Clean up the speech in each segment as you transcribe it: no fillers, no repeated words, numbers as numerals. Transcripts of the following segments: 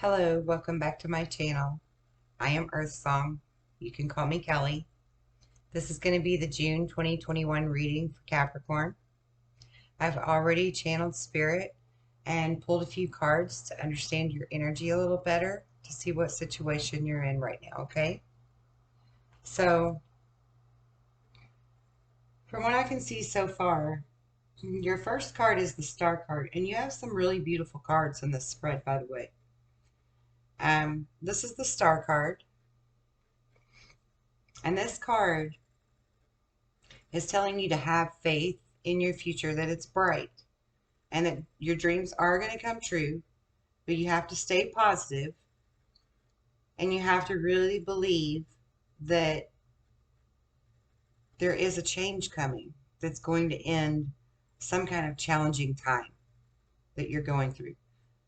Hello, welcome back to my channel. I am Earth Song. You can call me Kelly. This is going to be the June 2021 reading for Capricorn. I've already channeled spirit and pulled a few cards to understand your energy a little better to see what situation you're in right now, okay? So, from what I can see so far, your first card is the Star card, and you have some really beautiful cards in this spread, by the way. This is the Star card, and this card is telling you to have faith in your future, that it's bright and that your dreams are going to come true, but you have to stay positive and you have to really believe that there is a change coming that's going to end some kind of challenging time that you're going through.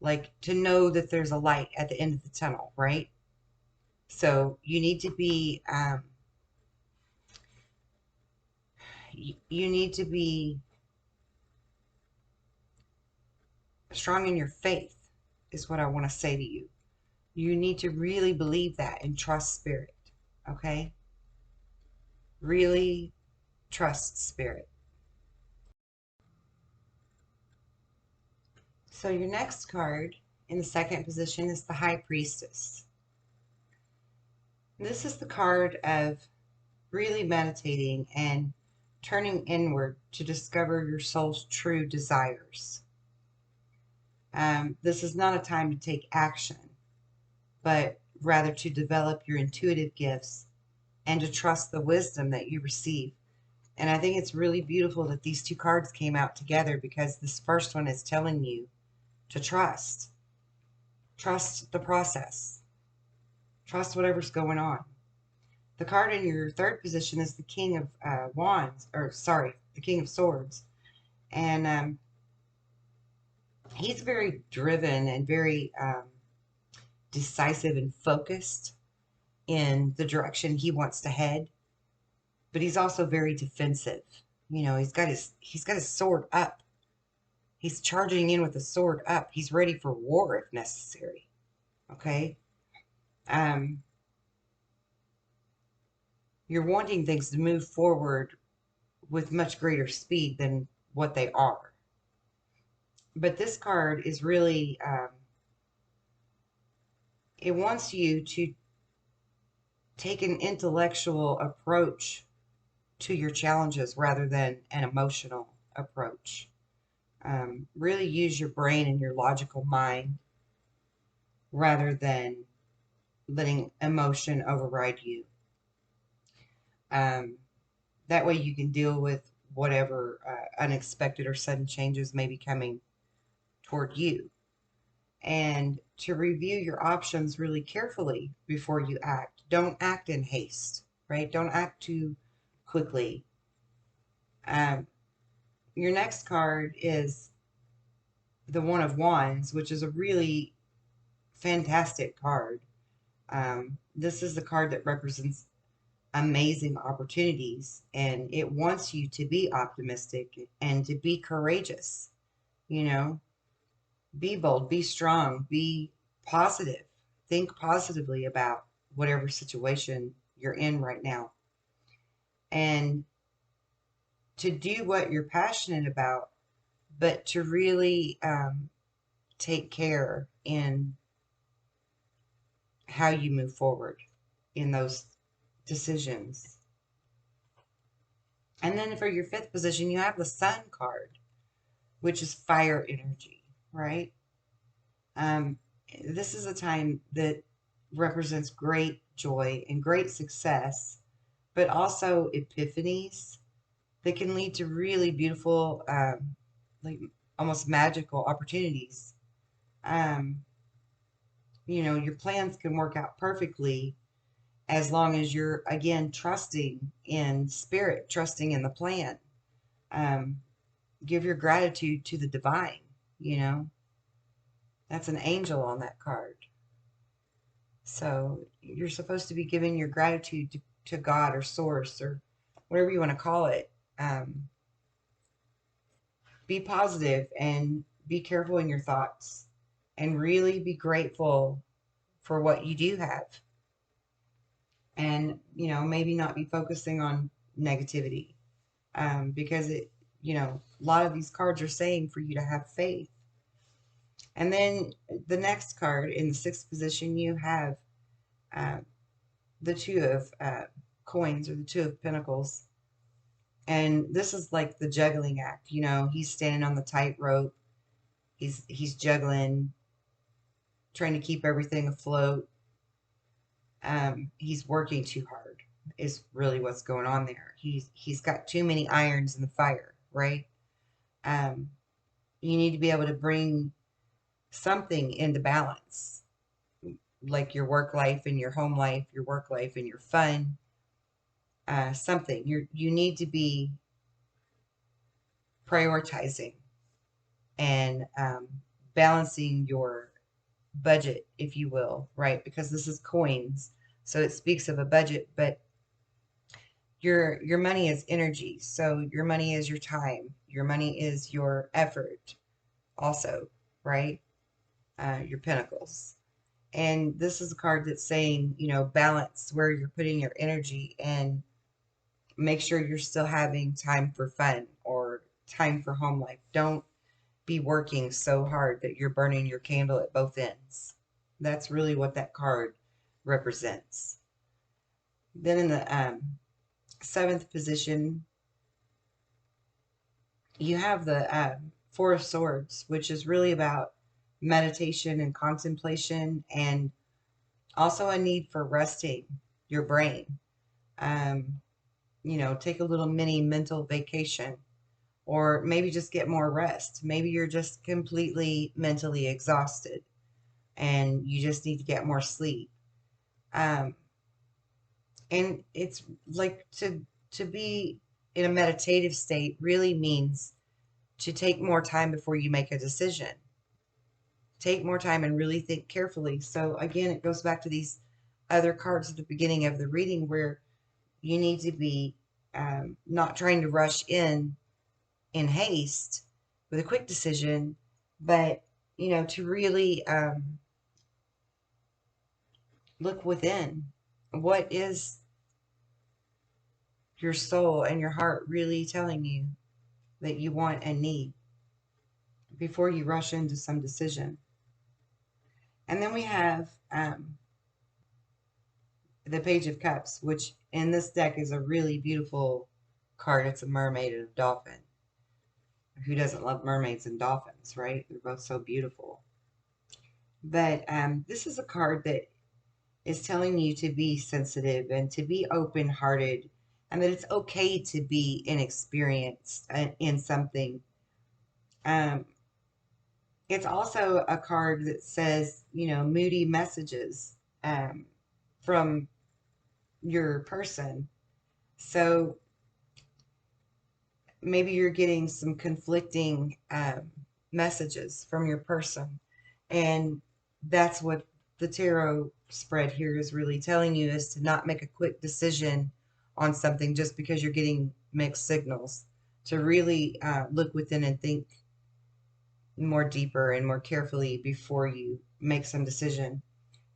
Like to know that there's a light at the end of the tunnel, right? So you need to be you need to be strong in your faith is what I want to say to you. You need to really believe that and trust spirit, okay? Really trust spirit. So your next card in the second position is the High Priestess. This is the card of really meditating and turning inward to discover your soul's true desires. This is not a time to take action, but rather to develop your intuitive gifts and to trust the wisdom that you receive. And I think it's really beautiful that these two cards came out together because this first one is telling you to trust. Trust the process. Trust whatever's going on. The card in your third position is the King of the King of Swords. And he's very driven and very decisive and focused in the direction he wants to head. But he's also very defensive. You know, he's got his sword up. He's charging in with the sword up. He's ready for war if necessary. Okay? You're wanting things to move forward with much greater speed than what they are. But this card is really, it wants you to take an intellectual approach to your challenges rather than an emotional approach. Really use your brain and your logical mind rather than letting emotion override you. That way you can deal with whatever unexpected or sudden changes may be coming toward you. And to review your options really carefully before you act. Don't act in haste, right? Don't act too quickly. Your next card is the One of Wands, which is a really fantastic card. This is the card that represents amazing opportunities, and it wants you to be optimistic and to be courageous. You know, be bold, be strong, be positive. Think positively about whatever situation you're in right now. And to do what you're passionate about, but to really take care in how you move forward in those decisions. And then for your fifth position, you have the Sun card, which is fire energy, right? This is a time that represents great joy and great success, but also epiphanies that can lead to really beautiful, like almost magical opportunities. You know, your plans can work out perfectly as long as you're, again, trusting in spirit, trusting in the plan. Give your gratitude to the divine, you know. That's an angel on that card. So you're supposed to be giving your gratitude to God or source or whatever you want to call it. Be positive and be careful in your thoughts and really be grateful for what you do have. And, maybe not be focusing on negativity, because a lot of these cards are saying for you to have faith. And then the next card in the sixth position, you have uh, the two of coins, or the two of pentacles. And this is like the juggling act. He's standing on the tightrope. He's juggling, trying to keep everything afloat. He's working too hard is really what's going on there. He's got too many irons in the fire, right? Um, you need to be able to bring something into balance, like your work life and your home life, your work life and your fun. Something you need to be prioritizing and balancing your budget, if you will, right? Because this is coins, so it speaks of a budget, but your money is energy. So your money is your time. Your money is your effort also, right? Your pentacles. And this is a card that's saying, balance where you're putting your energy, and make sure you're still having time for fun or time for home life. Don't be working so hard that you're burning your candle at both ends. That's really what that card represents. Then in the seventh position, you have the Four of Swords, which is really about meditation and contemplation, and also a need for resting your brain. Um, take a little mini mental vacation, or maybe just get more rest. Maybe you're just completely mentally exhausted and you just need to get more sleep. Um, and it's like to be in a meditative state really means to take more time before you make a decision. Take more time and really think carefully. So again, it goes back to these other cards at the beginning of the reading, where you need to be not trying to rush in haste with a quick decision, but to really look within. What is your soul and your heart really telling you that you want and need before you rush into some decision? And then we have the Page of Cups, which in this deck is a really beautiful card. It's a mermaid and a dolphin. Who doesn't love mermaids and dolphins, right? They're both so beautiful. But this is a card that is telling you to be sensitive and to be open-hearted, and that it's okay to be inexperienced in something. Um, it's also a card that says, moody messages from your person. So maybe you're getting some conflicting messages from your person. And that's what the tarot spread here is really telling you, is to not make a quick decision on something just because you're getting mixed signals. To really look within and think more deeper and more carefully before you make some decision.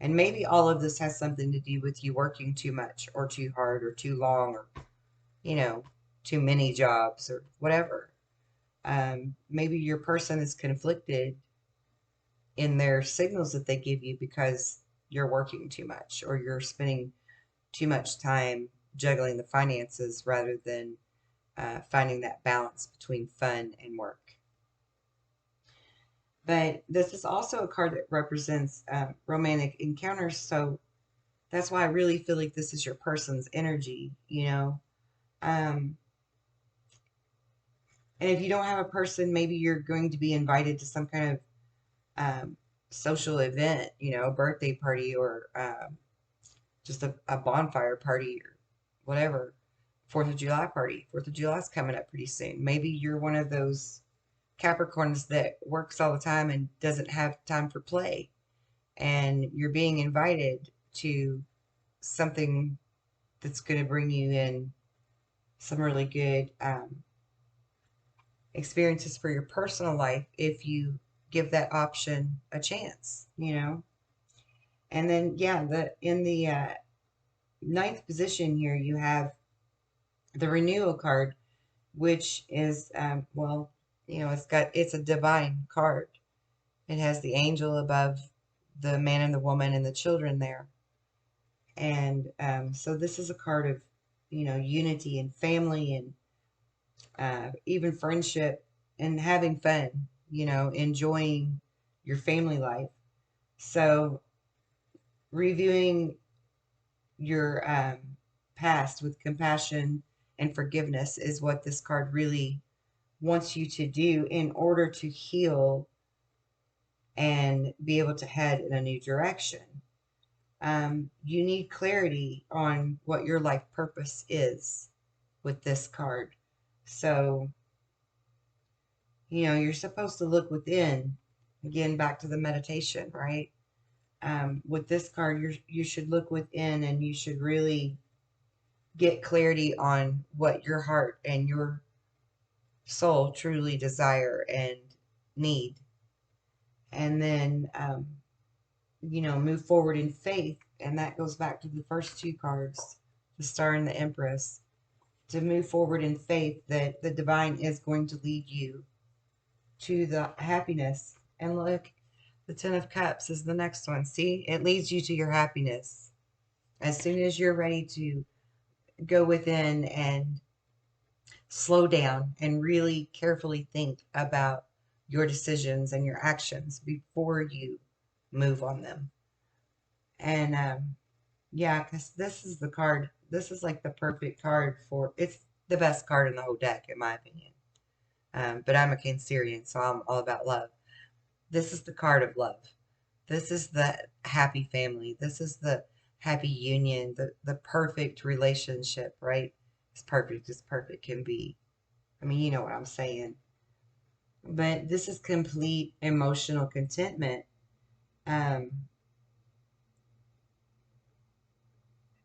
And maybe all of this has something to do with you working too much or too hard or too long, or, too many jobs or whatever. Maybe your person is conflicted in their signals that they give you because you're working too much, or you're spending too much time juggling the finances rather than finding that balance between fun and work. But this is also a card that represents romantic encounters. So that's why I really feel like this is your person's energy, Um, and if you don't have a person, maybe you're going to be invited to some kind of social event, a birthday party, or just a bonfire party, or whatever. 4th of July party. 4th of July is coming up pretty soon. Maybe you're one of those Capricorns that works all the time and doesn't have time for play, and you're being invited to something that's going to bring you in some really good experiences for your personal life if you give that option a chance, you know. And then, yeah, the in the ninth position here, you have the renewal card, which is, well, you know, it's a divine card. It has the angel above the man and the woman and the children there. And so this is a card of, you know, unity and family and even friendship and having fun, you know, enjoying your family life. So reviewing your past with compassion and forgiveness is what this card really wants you to do in order to heal and be able to head in a new direction. You need clarity on what your life purpose is with this card. So, you know, you're supposed to look within. Again, back to the meditation, right? With this card, you should look within and you should really get clarity on what your heart and your soul truly desire and need. And then, you know, move forward in faith. And that goes back to the first two cards, the Star and the Empress, to move forward in faith that the divine is going to lead you to the happiness. And look, the Ten of Cups is the next one. See, it leads you to your happiness. As soon as you're ready to go within and slow down and really carefully think about your decisions and your actions before you move on them. And yeah, because this is the card. This is like the perfect card for. It's the best card in the whole deck, in my opinion. But I'm a Cancerian, so I'm all about love. This is the card of love. This is the happy family. This is the happy union, the perfect relationship, right? As perfect can be. I mean, you know what I'm saying. But this is complete emotional contentment. Um,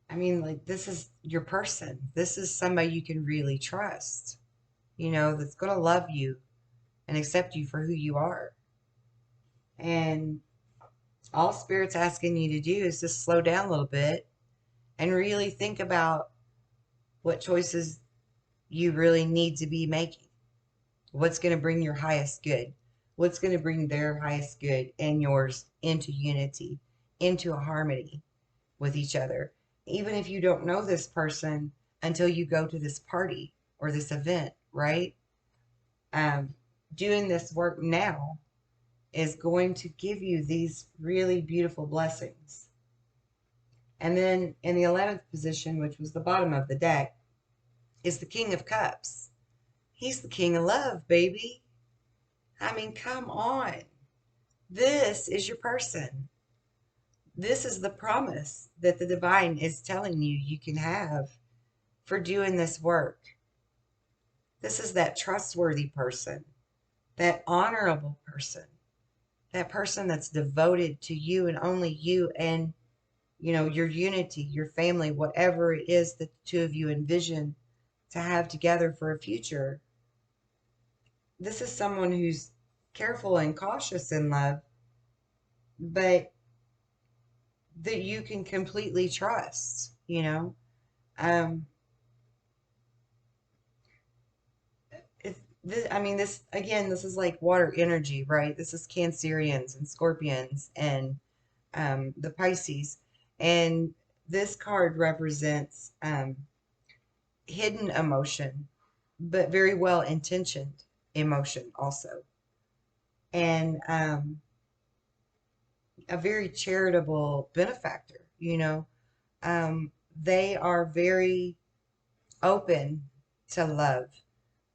I mean, like, this is your person. This is somebody you can really trust, you know, that's going to love you and accept you for who you are. And all Spirit's asking you to do is just slow down a little bit and really think about what choices you really need to be making. What's going to bring your highest good? What's going to bring their highest good and yours into unity, into a harmony with each other? Even if you don't know this person until you go to this party or this event, right? Um, Doing this work now is going to give you these really beautiful blessings. And then in the 11th position, which was the bottom of the deck, is the King of Cups. He's the king of love, baby. I mean, come on. This is your person. This is the promise that the divine is telling you you can have for doing this work. This is that trustworthy person, that honorable person, that person that's devoted to you and only you and, you know, your unity, your family, whatever it is that the two of you envision to have together for a future. This is someone who's careful and cautious in love, but that you can completely trust, you know. Um, I mean, this again, this is like water energy, right? This is Cancerians and Scorpions and the Pisces, and this card represents hidden emotion, but very well intentioned emotion also, and a very charitable benefactor. You know, they are very open to love,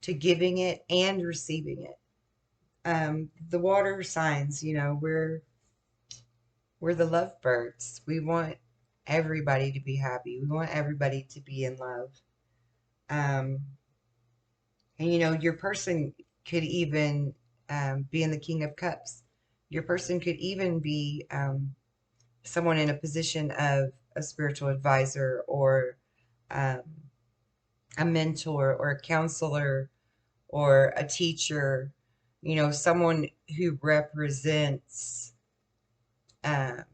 to giving it and receiving it. The water signs, you know, we're the lovebirds. We want everybody to be happy. We want everybody to be in love. Um, and you know, your person could even be in the King of Cups. Your person could even be someone in a position of a spiritual advisor or um, a mentor or a counselor or a teacher, Someone who represents um,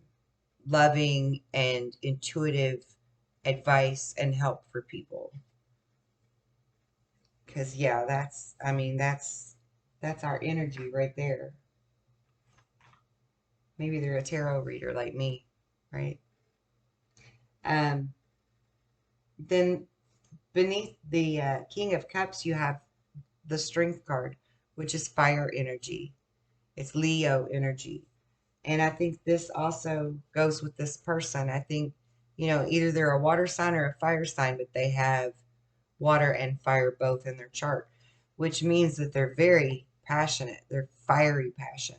loving and intuitive advice and help for people. Because yeah, that's our energy right there. Maybe they're a tarot reader like me, right? Um, then beneath the King of Cups, you have the Strength card, which is fire energy. It's Leo energy. And I think this also goes with this person. I think, either they're a water sign or a fire sign, but they have water and fire both in their chart, which means that they're very passionate. They're fiery passion,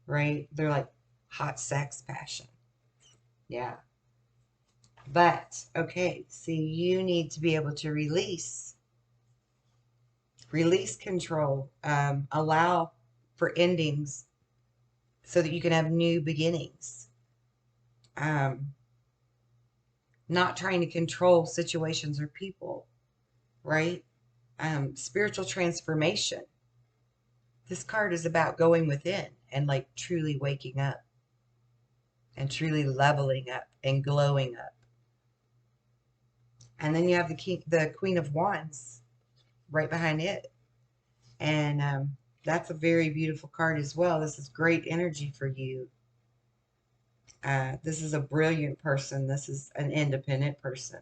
right? They're like hot sex passion. Yeah. But, okay, so you need to be able to release control, allow for endings so that you can have new beginnings. Not trying to control situations or people, right? Spiritual transformation. This card is about going within and like truly waking up and truly leveling up and glowing up. And then you have the Queen of Wands right behind it. And that's a very beautiful card as well. This is great energy for you. This is a brilliant person. This is an independent person.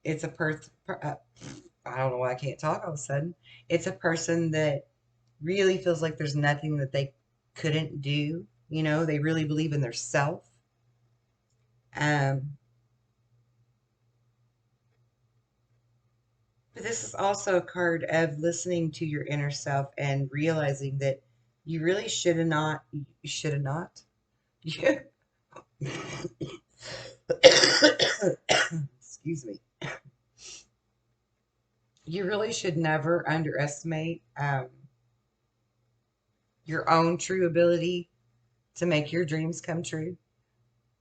It's a person, I don't know why I can't talk all of a sudden. It's a person that really feels like there's nothing that they couldn't do. They really believe in their self. Um, but this is also a card of listening to your inner self and realizing that you really should have not. Yeah. Excuse me. You really should never underestimate your own true ability to make your dreams come true,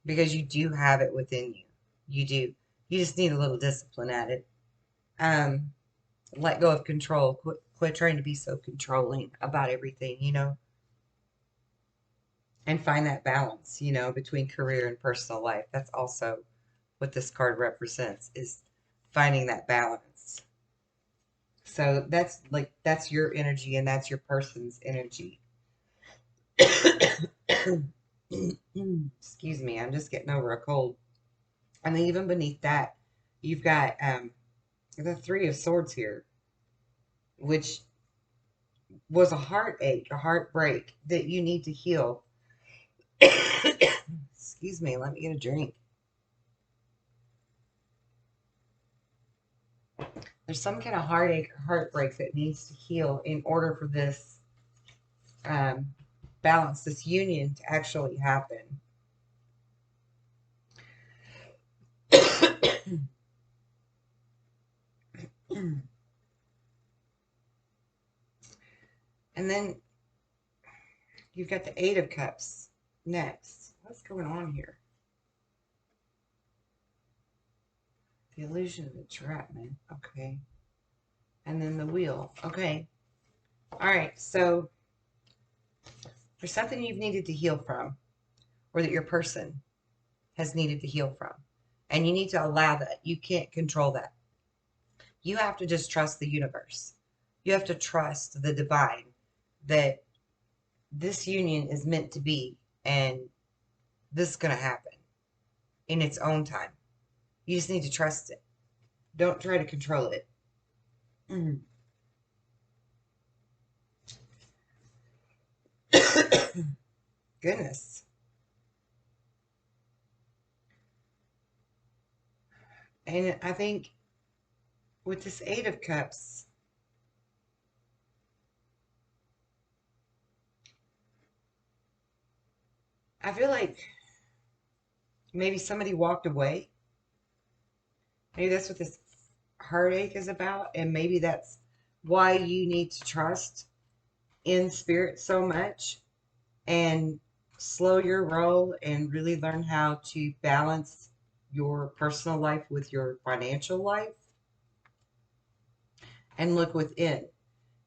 because you do have it within you. You do. You just need a little discipline at it. Um, Let go of control. Quit trying to be so controlling about everything, and find that balance, between career and personal life. That's also what this card represents, is finding that balance. So that's your energy and that's your person's energy. Excuse me, I'm just getting over a cold. And then even beneath that, you've got the Three of Swords here, which was a heartache, a heartbreak that you need to heal. Excuse me, let me get a drink. There's some kind of heartache or heartbreak that needs to heal in order for this balance, this union to actually happen. And then you've got the Eight of Cups next. What's going on here? The illusion of entrapment. Okay. And then the Wheel. Okay. All right. So there's something you've needed to heal from, or that your person has needed to heal from. And you need to allow that. You can't control that. You have to just trust the universe. You have to trust the divine that this union is meant to be, and this is going to happen in its own time. You just need to trust it. Don't try to control it. Mm. Goodness. And I think with this Eight of Cups, I feel like maybe somebody walked away. Maybe that's what this heartache is about. And maybe that's why you need to trust in spirit so much and slow your roll and really learn how to balance your personal life with your financial life and look within.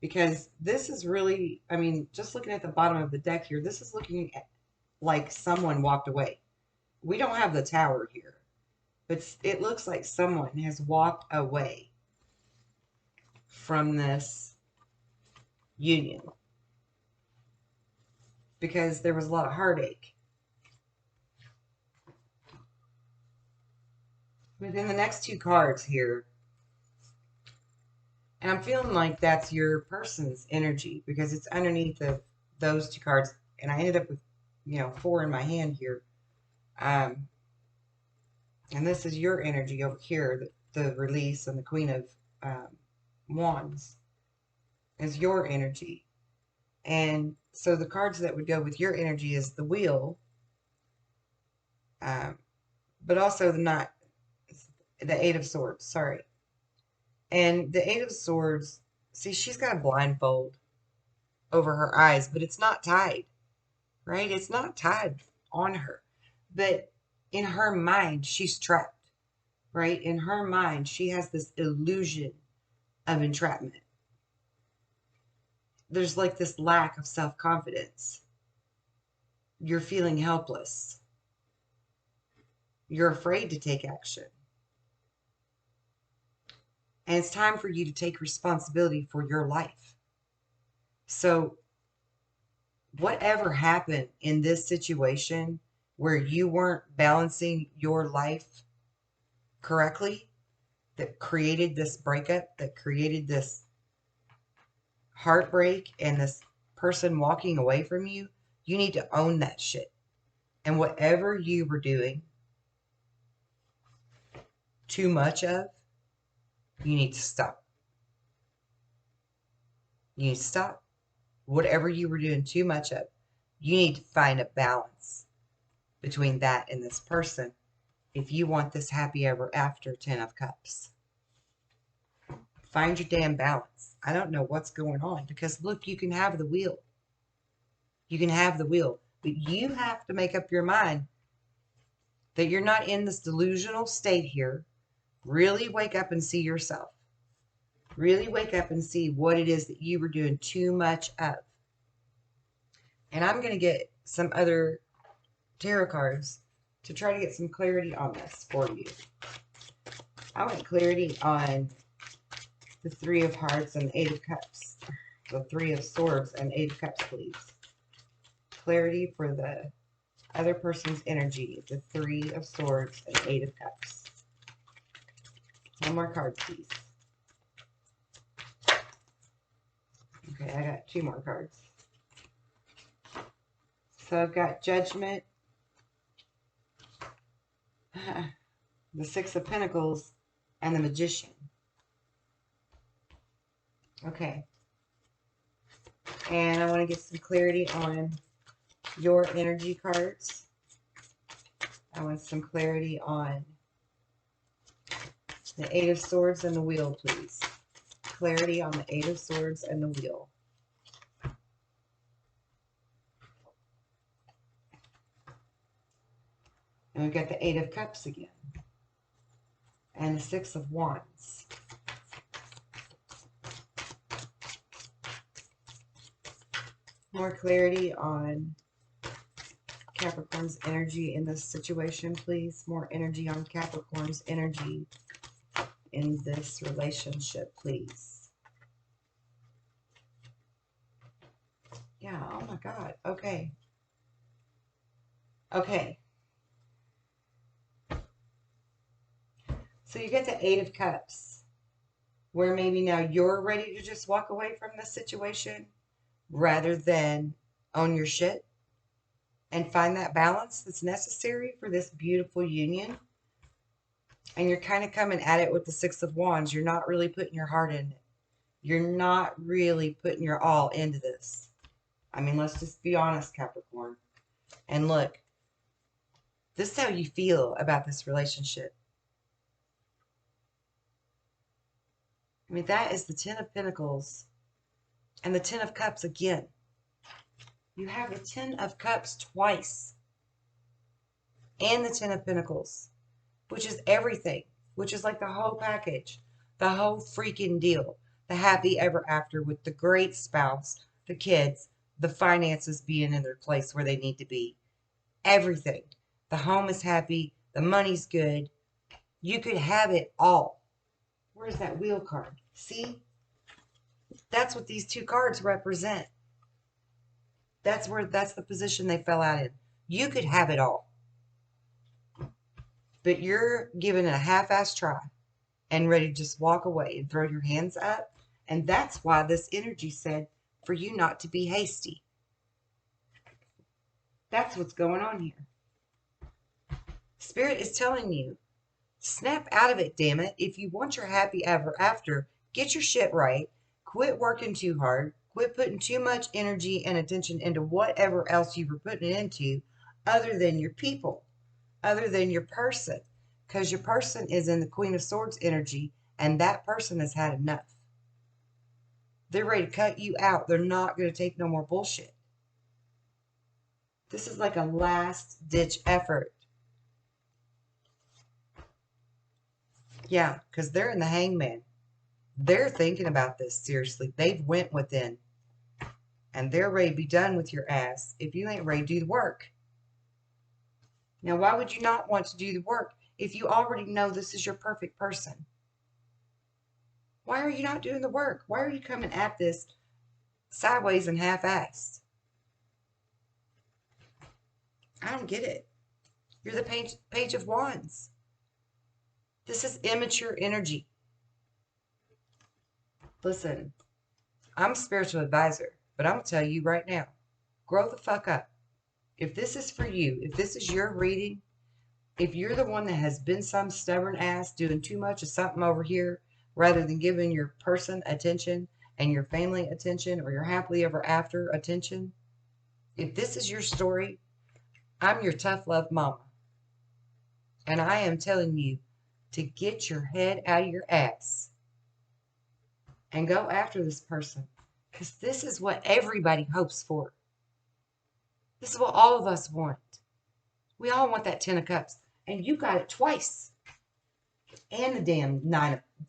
because this is really, I mean, just looking at the bottom of the deck here, this is looking like someone walked away. We don't have the Tower here, but it looks like someone has walked away from this union because there was a lot of heartache. Within the next two cards here, and I'm feeling like that's your person's energy because it's underneath of those two cards. And I ended up with, four in my hand here. And this is your energy over here, the release and the Queen of Wands is your energy. And so the cards that would go with your energy is the Wheel, but also the Eight of Swords, sorry. And the Eight of Swords, see, she's got a blindfold over her eyes, but it's not tied, right? It's not tied on her. But in her mind, she's trapped, right? In her mind, she has this illusion of entrapment. There's like this lack of self-confidence. You're feeling helpless. You're afraid to take action. And it's time for you to take responsibility for your life. So whatever happened in this situation where you weren't balancing your life correctly, that created this breakup, that created this heartbreak and this person walking away from you, you need to own that shit. And whatever you were doing too much of, you need to stop. You need to stop. Whatever you were doing too much of, you need to find a balance between that and this person if you want this happy ever after 10 of Cups. Find your damn balance. I don't know what's going on because look, you can have the Wheel. You can have the Wheel, but you have to make up your mind that you're not in this delusional state here. Really wake up and see yourself. Really wake up and see what it is that you were doing too much of. And I'm going to get some other tarot cards to try to get some clarity on this for you. I want clarity on the Three of Hearts and the Eight of Cups. The Three of Swords and Eight of Cups, please. Clarity for the other person's energy. The Three of Swords and Eight of Cups. One more card, please. Okay, I got two more cards. So I've got Judgment, the Six of Pentacles, and the Magician. Okay. And I want to get some clarity on your energy cards. I want some clarity on the Eight of Swords and the Wheel, please. Clarity on the Eight of Swords and the Wheel. And we've got the Eight of Cups again. And the Six of Wands. More clarity on Capricorn's energy in this situation, please. More energy on Capricorn's energy in this relationship, please. Yeah, oh my God. Okay. Okay. So you get the Eight of Cups, where maybe now you're ready to just walk away from this situation rather than own your shit and find that balance that's necessary for this beautiful union. And you're kind of coming at it with the Six of Wands. You're not really putting your heart in it. You're not really putting your all into this. I mean, let's just be honest, Capricorn. And look, this is how you feel about this relationship. I mean, that is the Ten of Pentacles and the Ten of Cups again. You have the Ten of Cups twice. And the Ten of Pentacles, which is everything, which is like the whole package, the whole freaking deal. the happy ever after with the great spouse, the kids, the finances being in their place where they need to be, everything. The home is happy, the money's good. You could have it all. Where's that wheel card? See? That's what these two cards represent. That's the position they fell out in. You could have it all. But you're giving it a half-ass try and ready to just walk away and throw your hands up. And that's why this energy said for you not to be hasty. That's what's going on here. Spirit is telling you, snap out of it, damn it. If you want your happy ever after, get your shit right. Quit working too hard. Quit putting too much energy and attention into whatever else you were putting it into other than your people, other than your person. Because your person is in the Queen of Swords energy, and that person has had enough. They're ready to cut you out. They're not going to take no more bullshit. This is like a last-ditch effort. Yeah, because they're in the Hangman. They're thinking about this seriously. They've went within. And they're ready to be done with your ass if you ain't ready to do the work. Now, why would you not want to do the work if you already know this is your perfect person? Why are you not doing the work? Why are you coming at this sideways and half-assed? I don't get it. You're the page of wands. This is immature energy. Listen, I'm a spiritual advisor, but I'm going to tell you right now, grow the fuck up. If this is for you, if this is your reading, if you're the one that has been some stubborn ass doing too much of something over here, rather than giving your person attention and your family attention or your happily ever after attention, if this is your story, I'm your tough love mama. And I am telling you to get your head out of your ass and go after this person. Because this is what everybody hopes for. This is what all of us want. We all want that 10 of Cups. And you got it twice. And the damn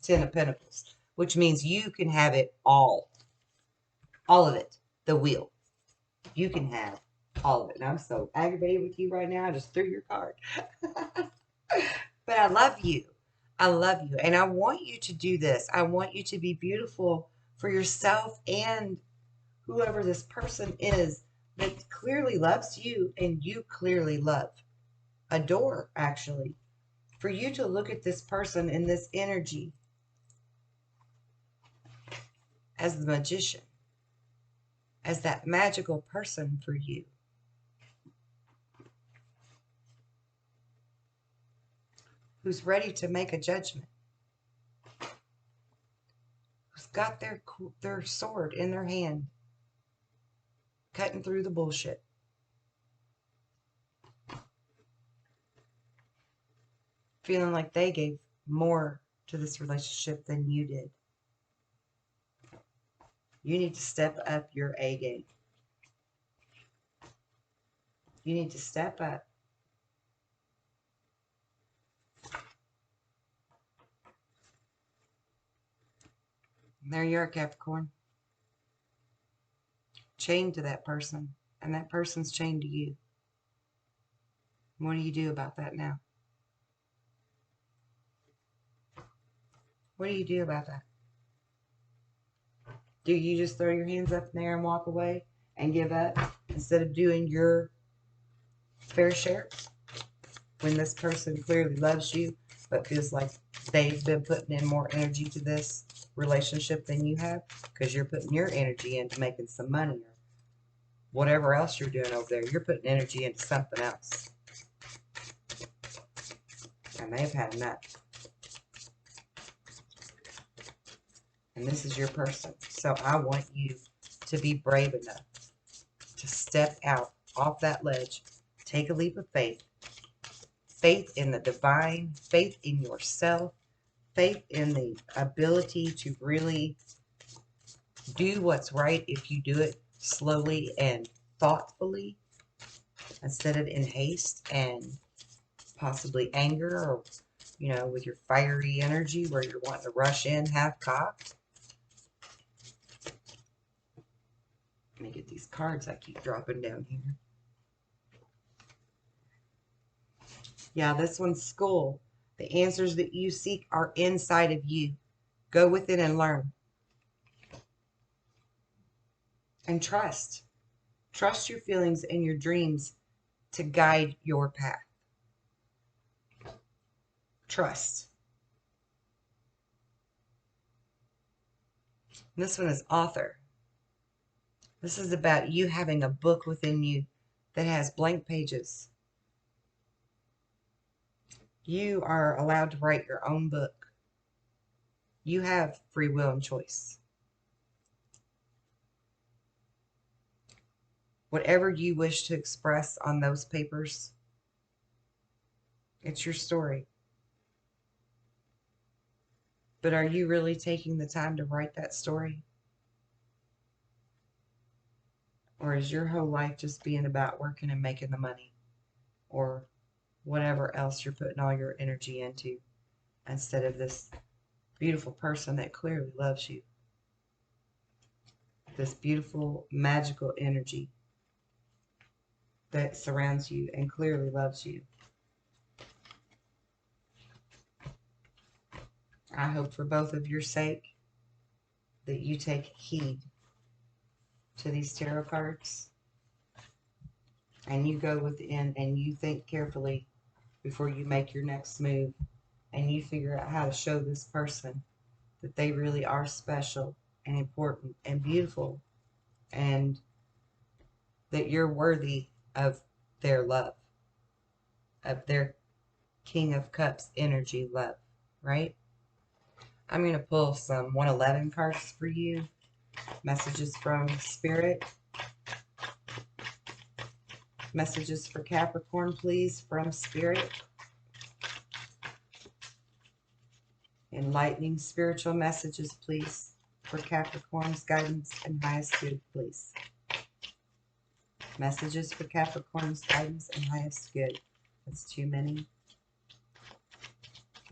10 of Pentacles. Which means you can have it all. All of it. The wheel. You can have all of it. And I'm so aggravated with you right now. I just threw your card. But I love you. I love you. And I want you to do this. I want you to be beautiful for yourself and whoever this person is that clearly loves you and you clearly love. Adore, actually. For you to look at this person in this energy as the magician, as that magical person for you. Who's ready to make a judgment. Who's got their sword in their hand, cutting through the bullshit. Feeling like they gave more to this relationship than you did. You need to step up your A game. You need to step up. And there you are, Capricorn. Chained to that person. And that person's chained to you. What do you do about that now? What do you do about that? Do you just throw your hands up in the air and walk away and give up instead of doing your fair share? When this person clearly loves you, but feels like they've been putting in more energy to this relationship than you have, because you're putting your energy into making some money or whatever else you're doing over there. You're putting energy into something else. And they've had enough. And this is your person. So I want you to be brave enough to step out off that ledge. Take a leap of faith. Faith in the divine. Faith in yourself. Faith in the ability to really do what's right if you do it slowly and thoughtfully instead of in haste and possibly anger or, with your fiery energy where you're wanting to rush in half-cocked. cards I keep dropping down here. Yeah, this one's school. The answers that you seek are inside of you. Go within and learn. And trust. Trust your feelings and your dreams to guide your path. Trust. And this one is author. This is about you having a book within you that has blank pages. You are allowed to write your own book. You have free will and choice. Whatever you wish to express on those papers, it's your story. But are you really taking the time to write that story? Or is your whole life just being about working and making the money? Or whatever else you're putting all your energy into, instead of this beautiful person that clearly loves you? This beautiful, magical energy that surrounds you and clearly loves you. I hope for both of your sake that you take heed to these tarot cards and you go within and you think carefully before you make your next move, and you figure out how to show this person that they really are special and important and beautiful, and that you're worthy of their love, of their King of Cups energy love, right? I'm going to pull some 111 cards for you. Messages from Spirit. Messages for Capricorn, please, from Spirit. Enlightening spiritual messages, please, for Capricorn's guidance and highest good, please. Messages for Capricorn's guidance and highest good. That's too many.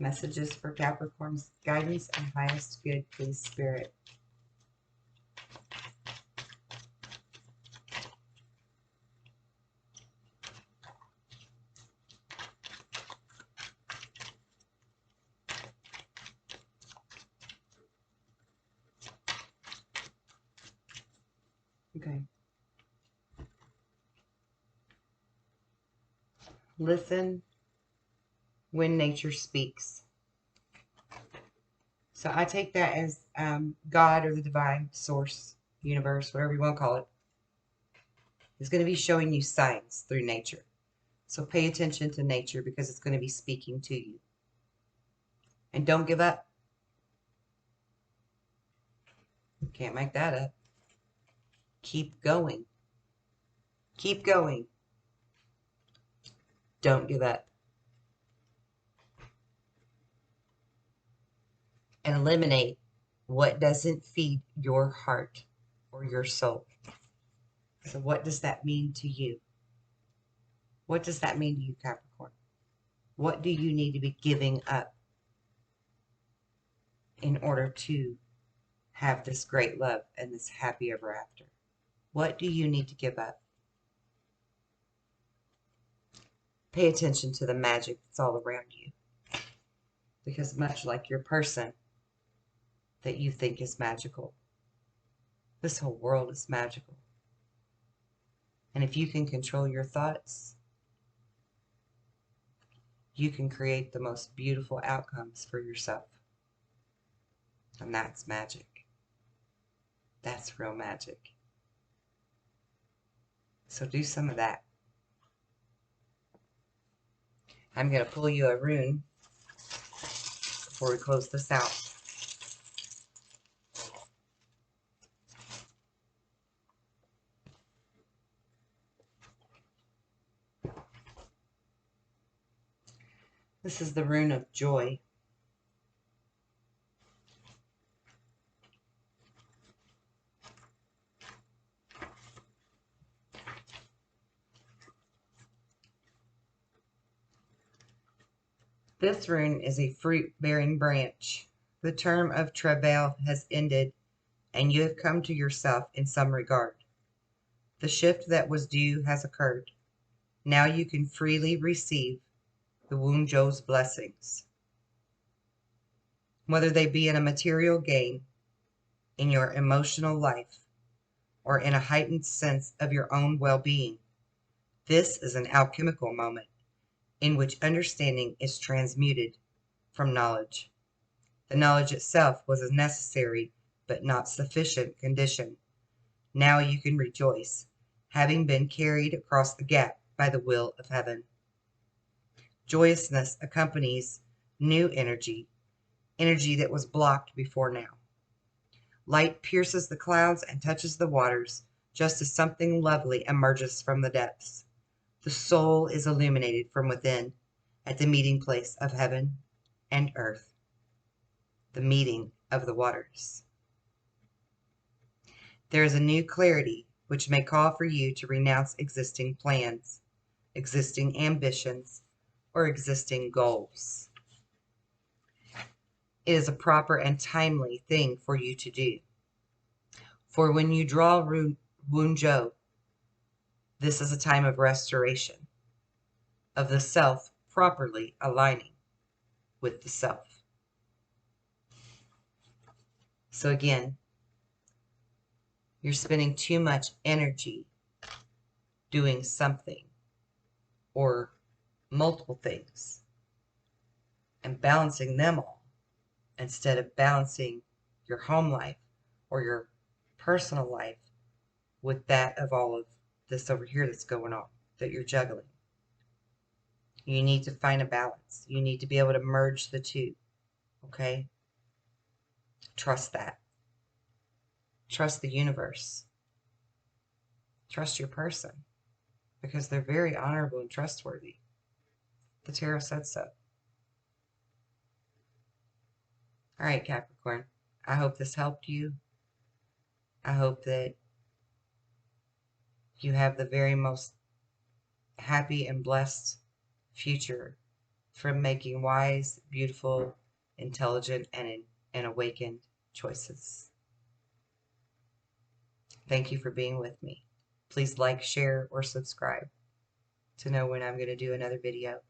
Messages for Capricorn's guidance and highest good, please, Spirit. Okay. Listen when nature speaks. So I take that as God or the divine source, universe, whatever you want to call it, is going to be showing you signs through nature. So pay attention to nature because it's going to be speaking to you. And don't give up. Can't make that up. Keep going. Keep going. Don't give up. And eliminate what doesn't feed your heart or your soul. So what does that mean to you? What does that mean to you, Capricorn? What do you need to be giving up in order to have this great love and this happy ever after? What do you need to give up? Pay attention to the magic that's all around you. Because much like your person that you think is magical, this whole world is magical. And if you can control your thoughts, you can create the most beautiful outcomes for yourself. And that's magic. That's real magic. So do some of that. I'm going to pull you a rune before we close this out. This is the rune of joy. This rune is a fruit-bearing branch. The term of travail has ended, and you have come to yourself in some regard. The shift that was due has occurred. Now you can freely receive the Wunjo's blessings, whether they be in a material gain, in your emotional life, or in a heightened sense of your own well-being. This is an alchemical moment in which understanding is transmuted from knowledge. The knowledge itself was a necessary but not sufficient condition. Now you can rejoice, having been carried across the gap by the will of heaven. Joyousness accompanies new energy, energy that was blocked before now. Light pierces the clouds and touches the waters, just as something lovely emerges from the depths. The soul is illuminated from within at the meeting place of heaven and earth, the meeting of the waters. There is a new clarity which may call for you to renounce existing plans, existing ambitions, or existing goals. It is a proper and timely thing for you to do. For when you draw Wunjo, this is a time of restoration, of the self properly aligning with the self. So again, you're spending too much energy doing something or multiple things and balancing them all instead of balancing your home life or your personal life with that of all of this over here that's going on, that you're juggling. You need to find a balance. You need to be able to merge the two, okay? Trust that. Trust the universe. Trust your person, because they're very honorable and trustworthy. The tarot said so. All right, Capricorn. I hope this helped you. I hope that you have the very most happy and blessed future from making wise, beautiful, intelligent, and awakened choices. Thank you for being with me. Please like, share, or subscribe to know when I'm going to do another video.